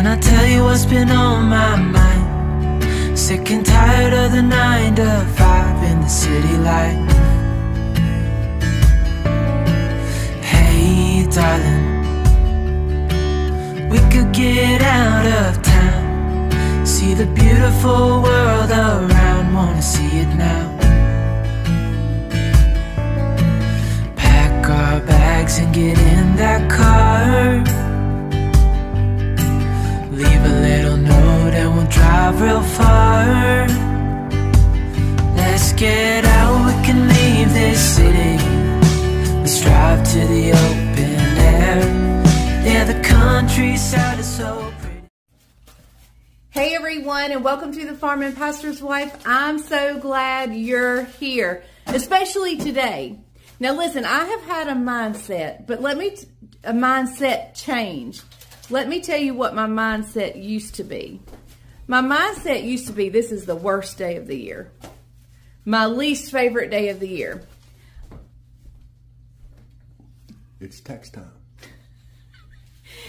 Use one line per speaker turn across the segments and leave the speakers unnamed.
Can I tell you what's been on my mind? Sick and tired of the 9 to 5 in the city life. Hey darling, we could get out of town, see the beautiful world around, wanna see it now. Pack our bags and get in that car, leave a little note and we'll drive real far. Let's get out, we can leave this city. Let's drive to the open air. Yeah, the countryside is so pretty.
Hey everyone, and welcome to the Farm and Pastor's Wife. I'm so glad you're here, especially today. Now listen, I have had a mindset, but a mindset change. Let me tell you what my mindset used to be. My mindset used to be, this is the worst day of the year. My least favorite day of the year.
It's tax time.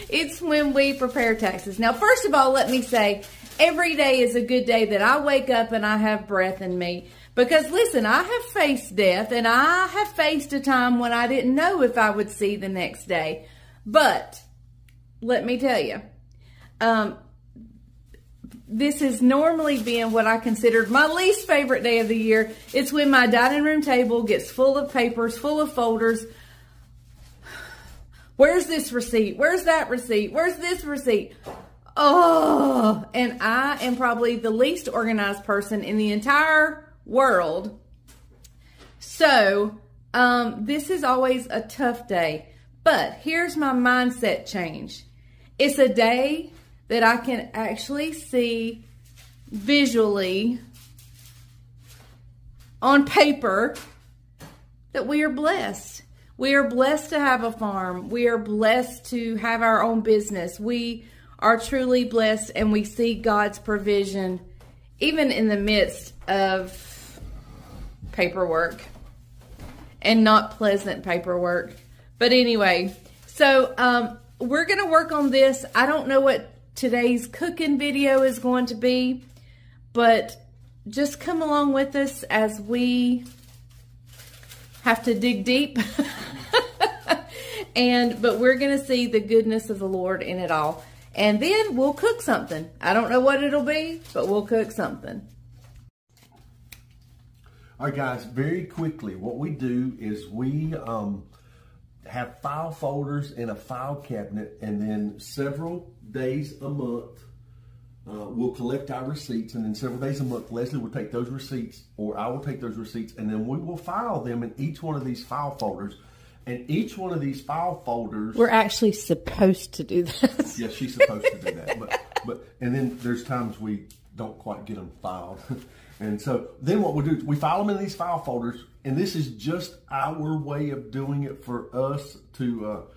It's when we prepare taxes. Now, first of all, let me say, every day is a good day that I wake up and I have breath in me. Because listen, I have faced death, and I have faced a time when I didn't know if I would see the next day. But let me tell you, this has normally been what I considered my least favorite day of the year. It's when my dining room table gets full of papers, full of folders. Where's this receipt? Where's that receipt? Where's this receipt? Oh, and I am probably the least organized person in the entire world. So, this is always a tough day. But here's my mindset change. It's a day that I can actually see visually on paper that we are blessed. We are blessed to have a farm. We are blessed to have our own business. We are truly blessed, and we see God's provision even in the midst of paperwork, and not pleasant paperwork. But anyway, so we're going to work on this. I don't know what today's cooking video is going to be, but just come along with us as we have to dig deep. But we're going to see the goodness of the Lord in it all. And then we'll cook something. I don't know what it'll be, but we'll cook something.
All right, guys, very quickly, what we do is we have file folders in a file cabinet, and then several days a month, we'll collect our receipts, and then several days a month, Leslie will take those receipts, or I will take those receipts, and then we will file them in each one of these file folders. And each one of these file folders... We're
actually supposed to do this.
Yes, she's supposed to do that. And then there's times we don't quite get them filed. And so then what we'll do is we file them in these file folders, and this is just our way of doing it for us to...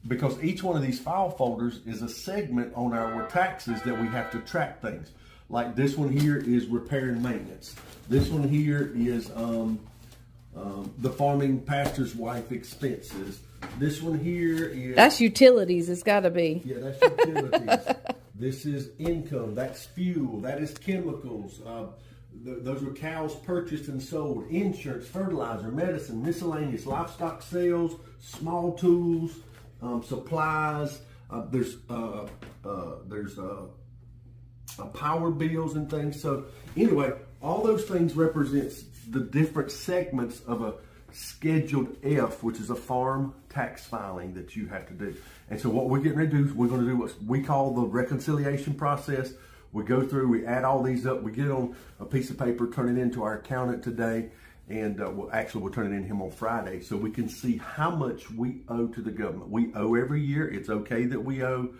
because each one of these file folders is a segment on our taxes that we have to track things. Like this one here is repair and maintenance. This one here is... the farming pastor's wife expenses. This one here is...
That's utilities, it's got to be.
Yeah, that's utilities. This is income, that's fuel, that is chemicals. Those are cows purchased and sold. Insurance, fertilizer, medicine, miscellaneous, livestock sales, small tools, supplies. There's power bills and things. So anyway, all those things represents the different segments of a Scheduled F, which is a farm tax filing that you have to do. And so what we're getting ready to do is we're going to do what we call the reconciliation process. We go through, we add all these up, we get it on a piece of paper, turn it into our accountant today, and we'll turn it in him on Friday, so we can see how much we owe to the government. We owe every year. It's okay that we owe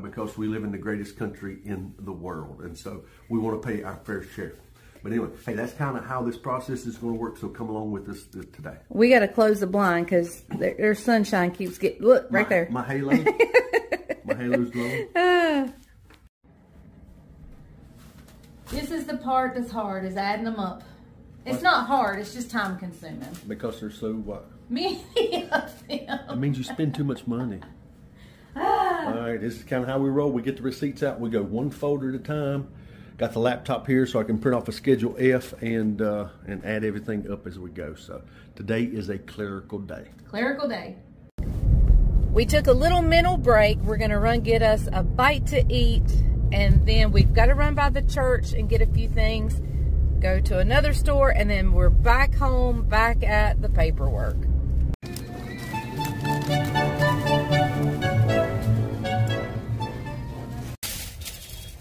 because we live in the greatest country in the world, and so we want to pay our fair share. But anyway, hey, that's kind of how this process is going to work, so come along with us today.
We got to close the blind because their sunshine keeps getting, look, right there.
My halo. My halo's glowing.
This is the part that's hard, is adding them up. It's not hard, it's just time consuming.
Because they're so what?
Many of them.
It means you spend too much money. All right, this is kind of how we roll. We get the receipts out. We go one folder at a time. Got the laptop here so I can print off a Schedule F and add everything up as we go. So today is a clerical day.
Clerical day. We took a little mental break. We're going to run get us a bite to eat, and then we've got to run by the church and get a few things, go to another store, and then we're back home, back at the paperwork.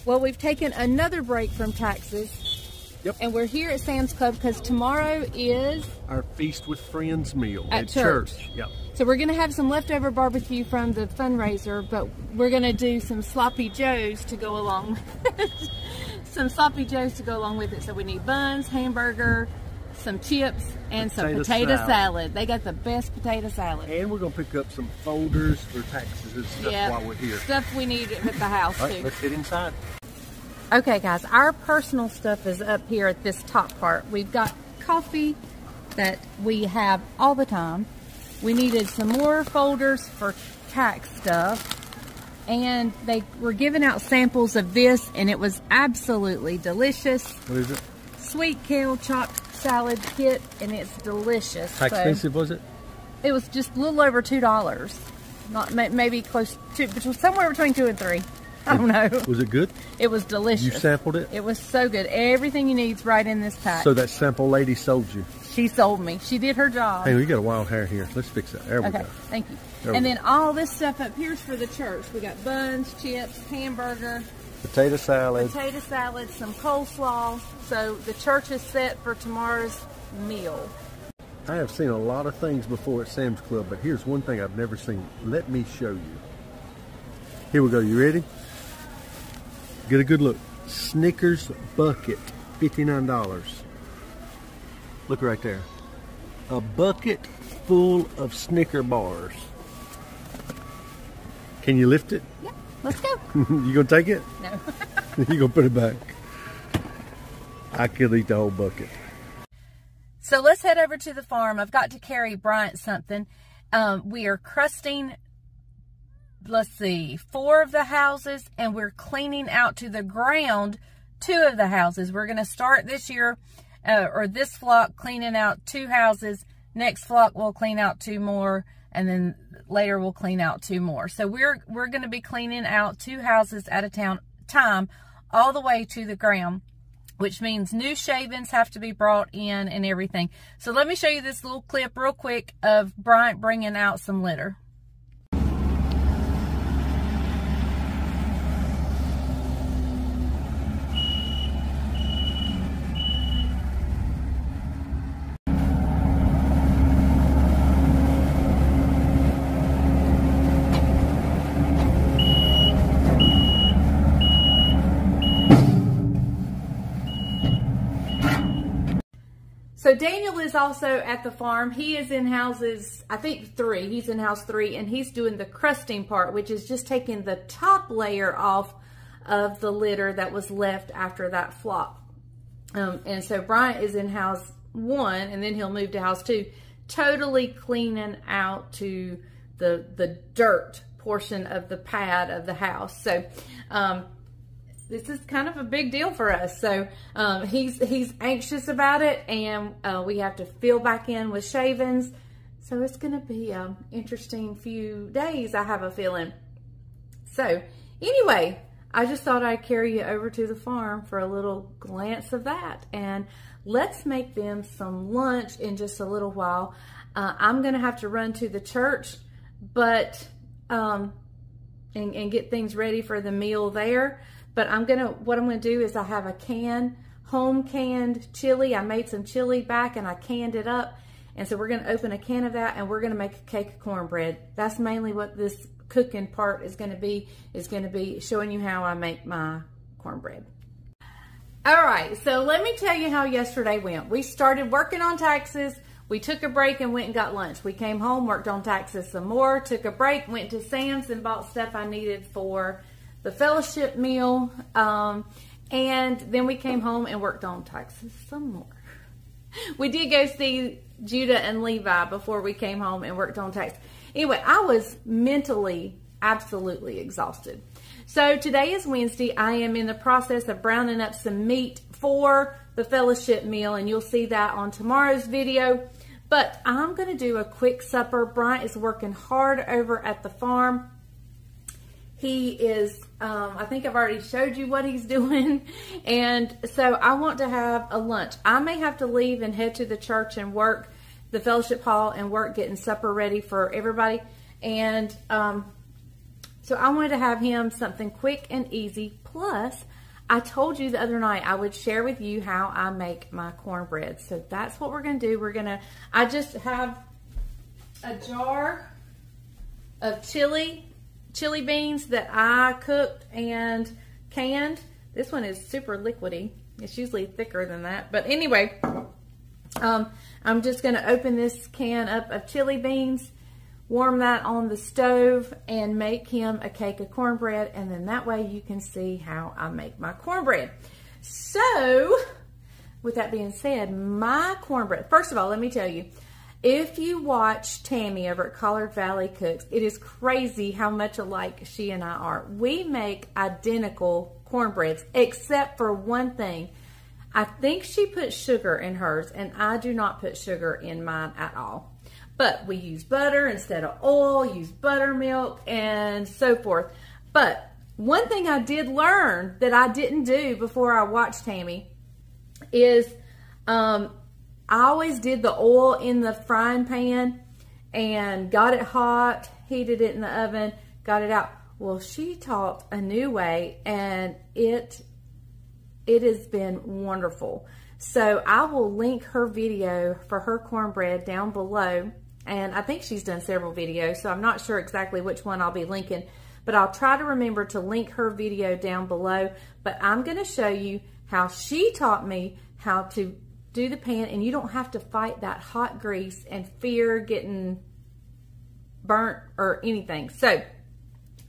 Well, we've taken another break from taxes.
Yep.
And we're here at Sam's Club because tomorrow is
our Feast with Friends meal
at church.
Yep.
So we're going to have some leftover barbecue from the fundraiser, but we're going to do some sloppy joes to go along with it. Some sloppy joes to go along with it. So we need buns, hamburger, some chips, and some potato salad. They got the best potato salad.
And we're going to pick up some folders for taxes and stuff while we're here.
Stuff we need at the house
All right,
too.
let's get inside.
Okay guys, our personal stuff is up here at this top part. We've got coffee that we have all the time. We needed some more folders for tax stuff, and they were giving out samples of this, and it was absolutely delicious.
What is it?
Sweet kale chopped salad kit, and it's delicious.
How expensive was it?
It was just a little over $2. Not maybe close to, somewhere between 2 and 3. I don't know.
Was it good?
It was delicious.
You sampled it?
It was so good. Everything you need's right in this pack.
So that sample lady sold you?
She sold me. She did her job.
Hey, you got a wild hair here. Let's fix that. There we go.
Okay, thank you. And then all this stuff up here is for the church. We got buns, chips, hamburger,
potato salad,
some coleslaw. So the church is set for tomorrow's meal.
I have seen a lot of things before at Sam's Club, but here's one thing I've never seen. Let me show you. Here we go. You ready? Get a good look. Snickers bucket, $59. Look right there. A bucket full of Snicker bars. Can you lift it?
Yeah, let's go.
You gonna take it?
No.
You gonna put it back? I could eat the whole bucket.
So let's head over to the farm. I've got to carry Bryant something. We are crusting, let's see, 4 of the houses, and we're cleaning out to the ground 2 of the houses. We're going to start this year, or this flock, cleaning out 2 houses. Next flock we'll clean out 2 more, and then later we'll clean out 2 more. So we're going to be cleaning out 2 houses at a time, all the way to the ground, which means new shavings have to be brought in and everything. So let me show you this little clip real quick of Bryant bringing out some litter. So Daniel is also at the farm. He is in houses, I think 3. He's in house 3, and he's doing the crusting part, which is just taking the top layer off of the litter that was left after that flock. And so Bryant is in house 1, and then he'll move to house 2, totally cleaning out to the dirt portion of the pad of the house. So this is kind of a big deal for us. So he's anxious about it, and we have to fill back in with shavings. So it's going to be an interesting few days, I have a feeling. So anyway, I just thought I'd carry you over to the farm for a little glance of that. And let's make them some lunch in just a little while. I'm going to have to run to the church, but and get things ready for the meal there. But what I'm gonna do is I have a home canned chili. I made some chili back and I canned it up. And so we're gonna open a can of that, and we're gonna make a cake of cornbread. That's mainly what this cooking part is gonna be showing you how I make my cornbread. All right, so let me tell you how yesterday went. We started working on taxes. We took a break and went and got lunch. We came home, worked on taxes some more, took a break, went to Sam's and bought stuff I needed for the fellowship meal, and then we came home and worked on taxes some more. We did go see Judah and Levi before we came home and worked on taxes. Anyway, I was mentally absolutely exhausted. So today is Wednesday. I am in the process of browning up some meat for the fellowship meal, and you'll see that on tomorrow's video. But I'm going to do a quick supper. Bryant is working hard over at the farm. He is, I think I've already showed you what he's doing. And so I want to have a lunch. I may have to leave and head to the church and work the fellowship hall and work getting supper ready for everybody. And so I wanted to have him something quick and easy. Plus, I told you the other night I would share with you how I make my cornbread. So that's what we're going to do. I just have a jar of chili beans that I cooked and canned. This one is super liquidy. It's usually thicker than that. But anyway, I'm just going to open this can up of chili beans, warm that on the stove, and make him a cake of cornbread. And then that way you can see how I make my cornbread. So, with that being said, my cornbread, first of all, let me tell you, if you watch Tammy over at Collard Valley Cooks, it is crazy how much alike she and I are. We make identical cornbreads, except for one thing. I think she puts sugar in hers, and I do not put sugar in mine at all. But we use butter instead of oil, use buttermilk, and so forth. But one thing I did learn that I didn't do before I watched Tammy is I always did the oil in the frying pan and got it hot, heated it in the oven, got it out. Well, she taught a new way, and it has been wonderful. So I will link her video for her cornbread down below. And I think she's done several videos, so I'm not sure exactly which one I'll be linking, but I'll try to remember to link her video down below. But I'm going to show you how she taught me how to do the pan, and you don't have to fight that hot grease and fear getting burnt or anything. So,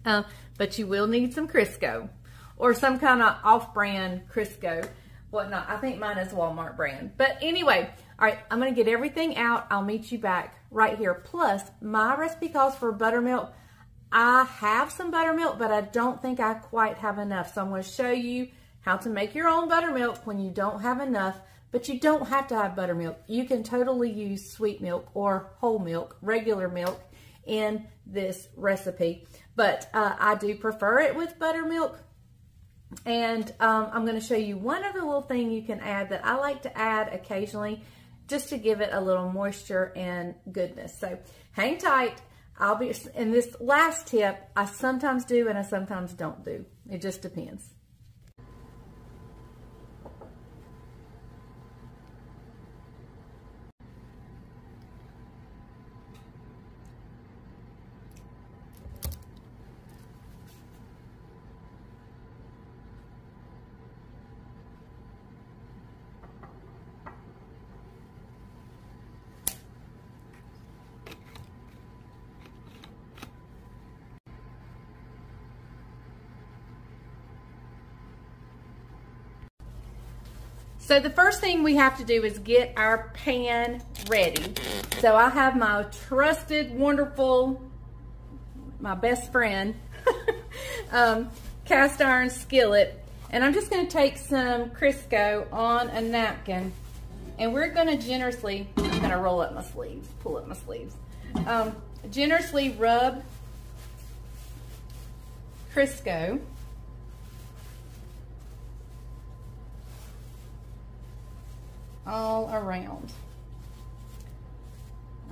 but you will need some Crisco or some kind of off-brand Crisco, whatnot. I think mine is Walmart brand. But anyway, all right, I'm going to get everything out. I'll meet you back right here. Plus, my recipe calls for buttermilk. I have some buttermilk, but I don't think I quite have enough. So I'm going to show you how to make your own buttermilk when you don't have enough. But you don't have to have buttermilk. You can totally use sweet milk or whole milk, regular milk, in this recipe. But I do prefer it with buttermilk. And I'm going to show you one other little thing you can add that I like to add occasionally just to give it a little moisture and goodness. So hang tight. I'll be in this last tip. I sometimes do and I sometimes don't do. It just depends. So the first thing we have to do is get our pan ready. So I have my trusted, wonderful, my best friend, cast iron skillet. And I'm just going to take some Crisco on a napkin. And we're going to generously, I'm going to roll up my sleeves, pull up my sleeves. Generously rub Crisco all around.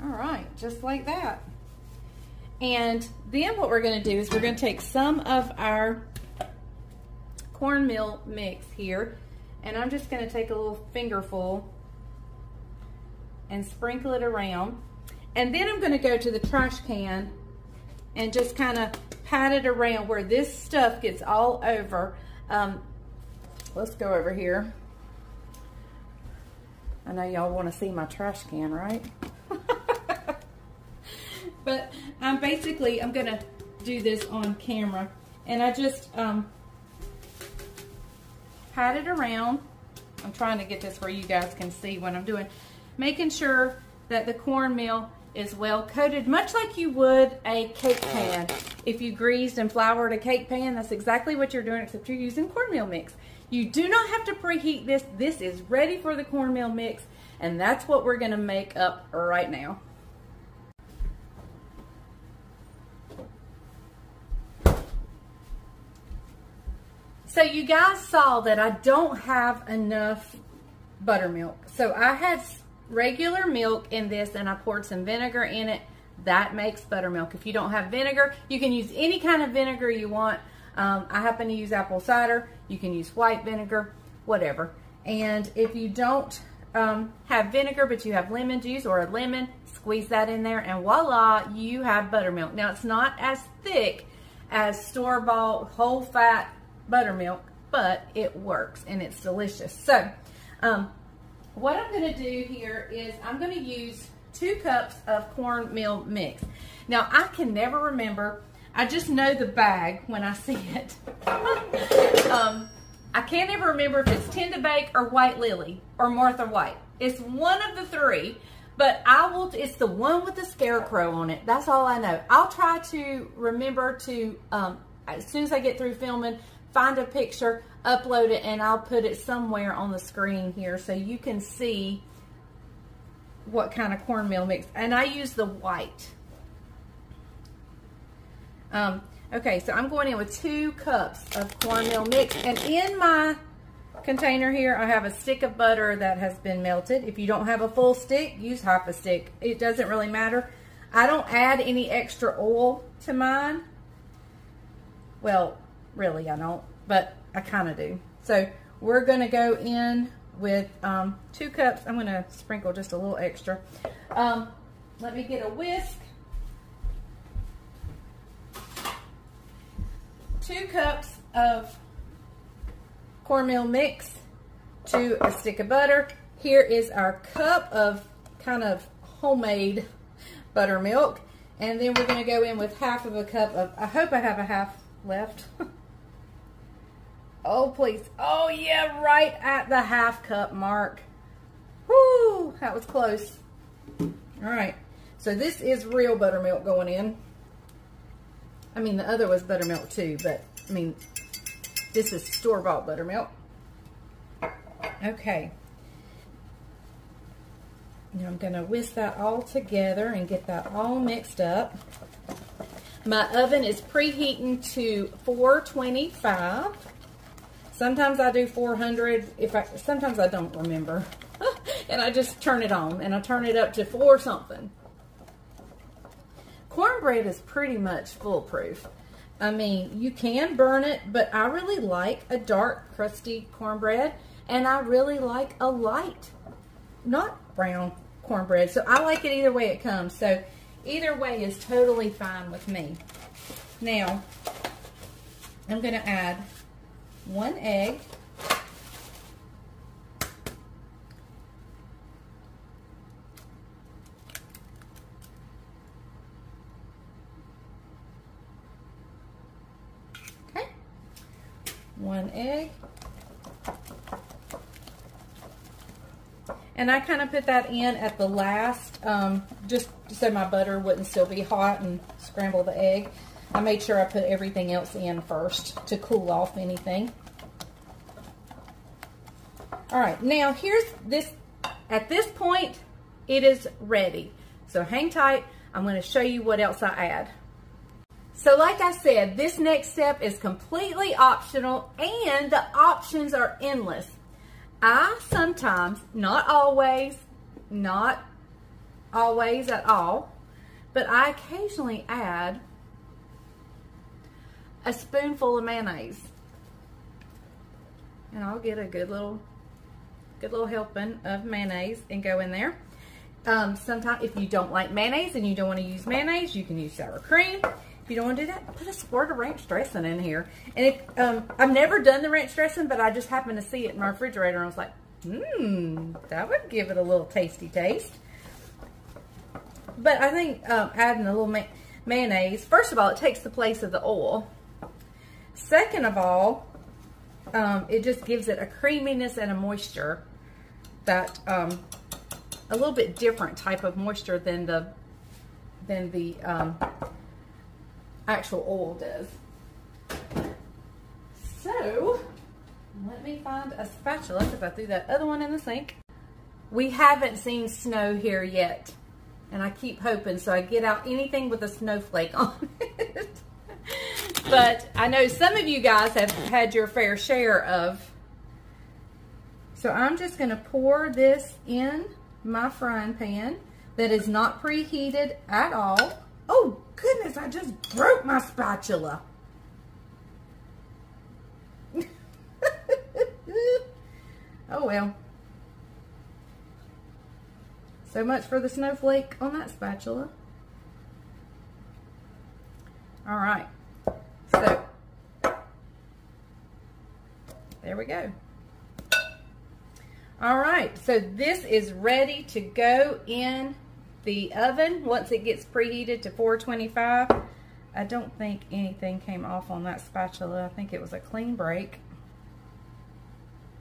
All right, just like that. And then what we're going to do is we're going to take some of our cornmeal mix here, and I'm just going to take a little fingerful and sprinkle it around. And then I'm going to go to the trash can and just kind of pat it around where this stuff gets all over. Let's go over here. I know y'all want to see my trash can, right? But I'm going to do this on camera. And I just pat it around. I'm trying to get this where you guys can see what I'm doing. Making sure that the cornmeal is well coated, much like you would a cake pan. If you greased and floured a cake pan, that's exactly what you're doing, except you're using cornmeal mix. You do not have to preheat this. This is ready for the cornmeal mix, and that's what we're gonna make up right now. So you guys saw that I don't have enough buttermilk. So I had regular milk in this and I poured some vinegar in it. That makes buttermilk. If you don't have vinegar, you can use any kind of vinegar you want. I happen to use apple cider. You can use white vinegar, whatever. And if you don't have vinegar, but you have lemon juice or a lemon, squeeze that in there and voila, you have buttermilk. Now it's not as thick as store-bought whole fat buttermilk, but it works and it's delicious. So what I'm going to do here is I'm going to use 2 cups of cornmeal mix. Now I can never remember, I just know the bag when I see it. I can't ever remember if it's Tend to Bake or White Lily or Martha White. It's one of the 3, but it's the one with the scarecrow on it. That's all I know. I'll try to remember to, as soon as I get through filming, find a picture, upload it, and I'll put it somewhere on the screen here so you can see what kind of cornmeal mix. And I use the white. Okay, so I'm going in with 2 cups of cornmeal mix. And in my container here, I have a stick of butter that has been melted. If you don't have a full stick, use half a stick. It doesn't really matter. I don't add any extra oil to mine. Well, really I don't, but I kind of do. So we're going to go in with 2 cups. I'm going to sprinkle just a little extra. Let me get a whisk. 2 cups of cornmeal mix to a stick of butter. Here is our cup of kind of homemade buttermilk. And then we're going to go in with half of a cup of, I hope I have a half left. Oh, please. Oh, yeah, right at the half cup mark. Whoo, that was close. All right, so this is real buttermilk going in. I mean, the other was buttermilk too, but I mean, this is store-bought buttermilk. Okay. Now I'm going to whisk that all together and get that all mixed up. My oven is preheating to 425. Sometimes I do 400. Sometimes I don't remember. And I just turn it on and I turn it up to 4 something. Cornbread is pretty much foolproof. I mean, you can burn it, but I really like a dark, crusty cornbread, and I really like a light, not brown cornbread. So I like it either way it comes. So either way is totally fine with me. Now, I'm going to add 1 egg. Okay. 1 egg. And I kind of put that in at the last, just so my butter wouldn't still be hot and scramble the egg. I made sure I put everything else in first to cool off anything. All right, now here's this. At this point, it is ready. So hang tight. I'm going to show you what else I add. So like I said, this next step is completely optional and the options are endless. I sometimes, not always at all, but I occasionally add a spoonful of mayonnaise. And I'll get a good little helping of mayonnaise and go in there. Sometimes if you don't like mayonnaise and you don't want to use mayonnaise, you can use sour cream. If you don't want to do that, put a squirt of ranch dressing in here. And if, I've never done the ranch dressing, but I just happened to see it in my refrigerator and I was like, that would give it a little tasty taste. But I think adding a little mayonnaise, first of all, it takes the place of the oil. Second of all, it just gives it a creaminess and a moisture that a little bit different type of moisture than the than the actual oil does. So, let me find a spatula because I threw that other one in the sink. We haven't seen snow here yet, and I keep hoping so I get out anything with a snowflake on it. But I know some of you guys have had your fair share of. So I'm just going to pour this in my frying pan that is not preheated at all. Oh goodness, I just broke my spatula. Oh well. So much for the snowflake on that spatula. All right. So, there we go. All right, so this is ready to go in the oven once it gets preheated to 425. I don't think anything came off on that spatula. I think it was a clean break.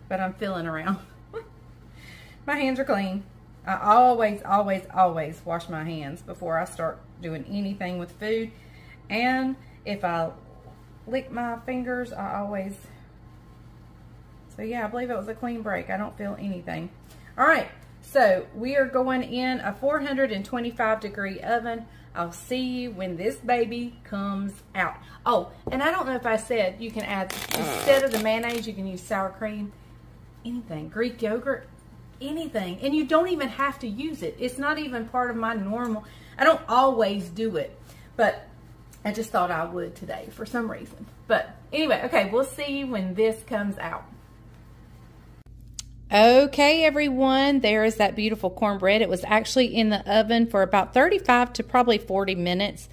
But I'm feeling around. My hands are clean. I always wash my hands before I start doing anything with food. And if I lick my fingers, I always... So yeah, I believe it was a clean break. I don't feel anything. All right, so we are going in a 425-degree oven. I'll see you when this baby comes out. Oh, and I don't know if I said you can add, instead of the mayonnaise, you can use sour cream, anything, Greek yogurt, anything. And you don't even have to use it. It's not even part of my normal, I don't always do it, but I just thought I would today for some reason. But anyway, okay, we'll see you when this comes out. Okay, everyone, there is that beautiful cornbread. It was actually in the oven for about 35 to probably 40 minutes.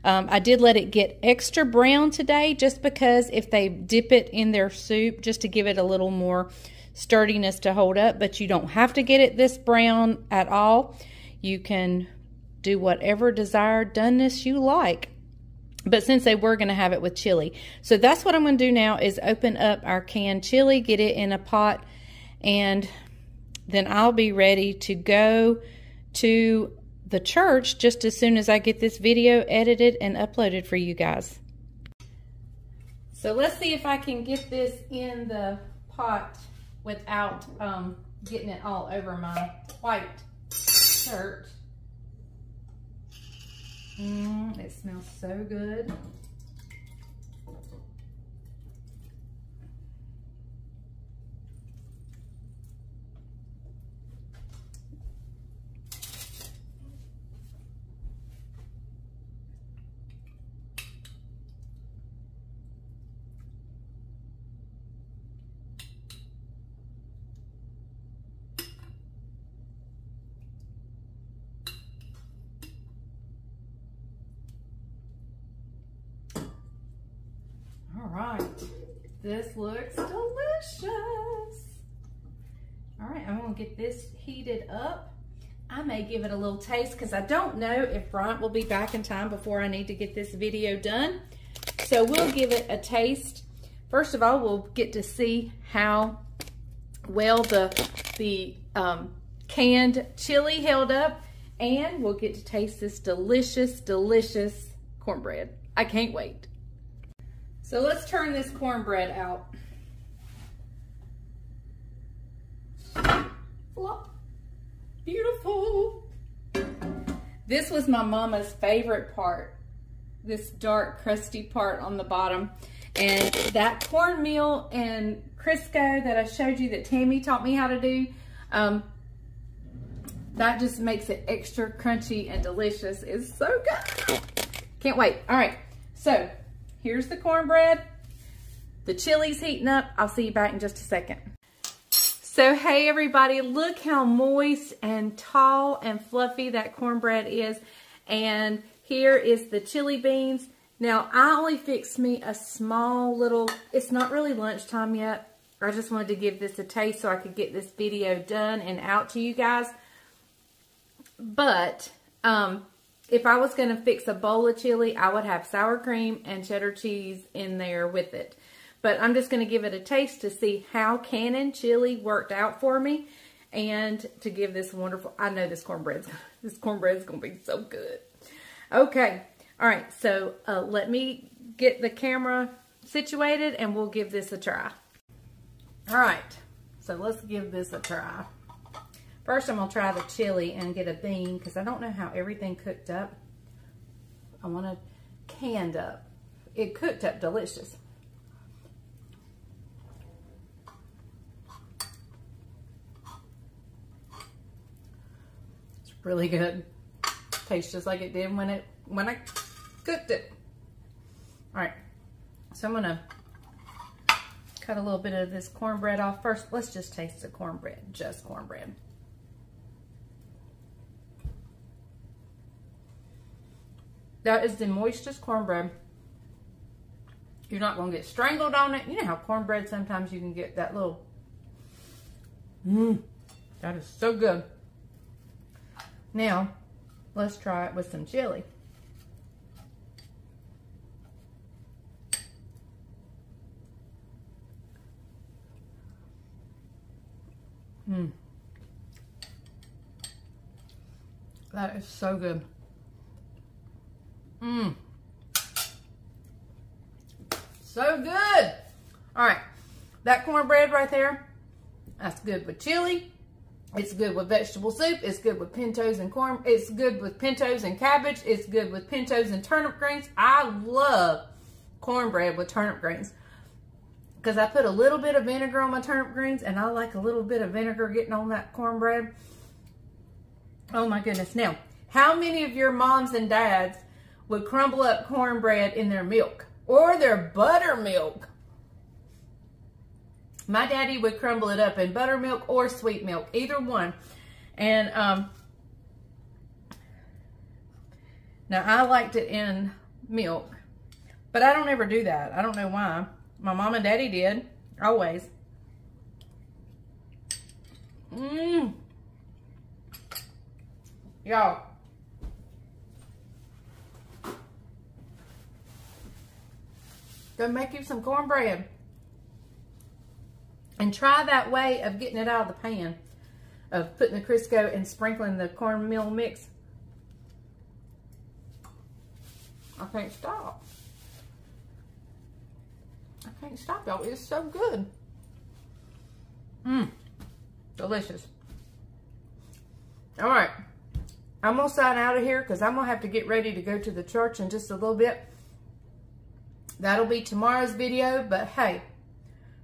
I did let it get extra brown today just because if they dip it in their soup, just to give it a little more sturdiness to hold up, but you don't have to get it this brown at all. You can do whatever desired doneness you like. But since they were going to have it with chili. So that's what I'm going to do now is open up our canned chili, get it in a pot, and then I'll be ready to go to the church just as soon as I get this video edited and uploaded for you guys. So let's see if I can get this in the pot without getting it all over my white shirt. It smells so good. All right, this looks delicious. All right, I'm gonna get this heated up. I may give it a little taste because I don't know if Bryant will be back in time before I need to get this video done. So we'll give it a taste. First of all, we'll get to see how well the canned chili held up, and we'll get to taste this delicious, delicious cornbread. I can't wait. So let's turn this cornbread out. Flop. Beautiful. This was my mama's favorite part. This dark, crusty part on the bottom. And that cornmeal and Crisco that I showed you that Tammy taught me how to do, that just makes it extra crunchy and delicious. It's so good. Can't wait. All right, so here's the cornbread. The chili's heating up. I'll see you back in just a second. So hey everybody, look how moist and tall and fluffy that cornbread is. And here is the chili beans. Now I only fixed me a small little, it's not really lunchtime yet. I just wanted to give this a taste so I could get this video done and out to you guys. But if I was gonna fix a bowl of chili, I would have sour cream and cheddar cheese in there with it. But I'm just gonna give it a taste to see how cannon chili worked out for me and to give this wonderful, I know this cornbread's gonna be so good. Okay. All right. So let me get the camera situated and we'll give this a try. All right. So let's give this a try. First, I'm going to try the chili and get a bean because I don't know how everything cooked up. I want it canned up. It cooked up delicious. It's really good. Tastes just like it did when I cooked it. All right. So I'm going to cut a little bit of this cornbread off first. Let's just taste the cornbread, just cornbread. That is the moistest cornbread. You're not going to get strangled on it. You know how cornbread, sometimes you can get that little, that is so good. Now, let's try it with some chili. That is so good. So good. All right, that cornbread right there, that's good with chili. It's good with vegetable soup. It's good with pintos and corn. It's good with pintos and cabbage. It's good with pintos and turnip greens. I love cornbread with turnip greens because I put a little bit of vinegar on my turnip greens, and I like a little bit of vinegar getting on that cornbread. Oh my goodness. Now, how many of your moms and dads would crumble up cornbread in their milk or their buttermilk? My daddy would crumble it up in buttermilk or sweet milk, either one. And now I liked it in milk, but I don't ever do that. I don't know why. My mom and daddy did, always. Y'all. Go make you some cornbread. And try that way of getting it out of the pan. Of putting the Crisco and sprinkling the cornmeal mix. I can't stop. I can't stop, y'all. It's so good. Delicious. All right. I'm going to sign out of here because I'm going to have to get ready to go to the church in just a little bit. That'll be tomorrow's video, but hey,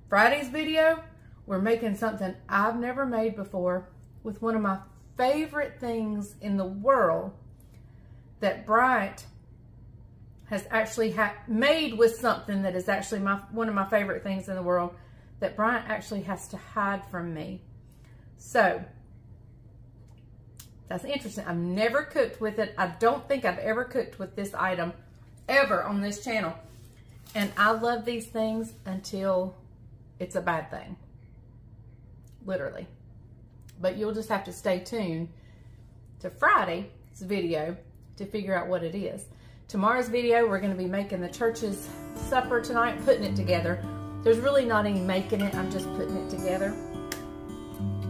Friday's video, we're making something I've never made before with one of my favorite things in the world that Bryant has actually made with something that is actually one of my favorite things in the world that Bryant actually has to hide from me. So, that's interesting. I've never cooked with it. I don't think I've ever cooked with this item ever on this channel. And I love these things until it's a bad thing. Literally. But you'll just have to stay tuned to Friday's video to figure out what it is. Tomorrow's video, we're going to be making the church's supper tonight, putting it together. There's really not any making it. I'm just putting it together.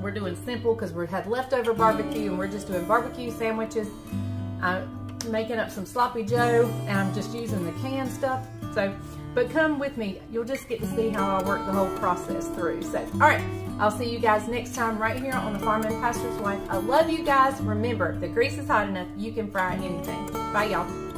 We're doing simple because we had leftover barbecue and we're just doing barbecue sandwiches. I'm making up some sloppy joe and I'm just using the canned stuff. So, but come with me. You'll just get to see how I work the whole process through. So, all right. I'll see you guys next time right here on The Farm and Pastor's Wife. I love you guys. Remember, if the grease is hot enough, you can fry anything. Bye, y'all.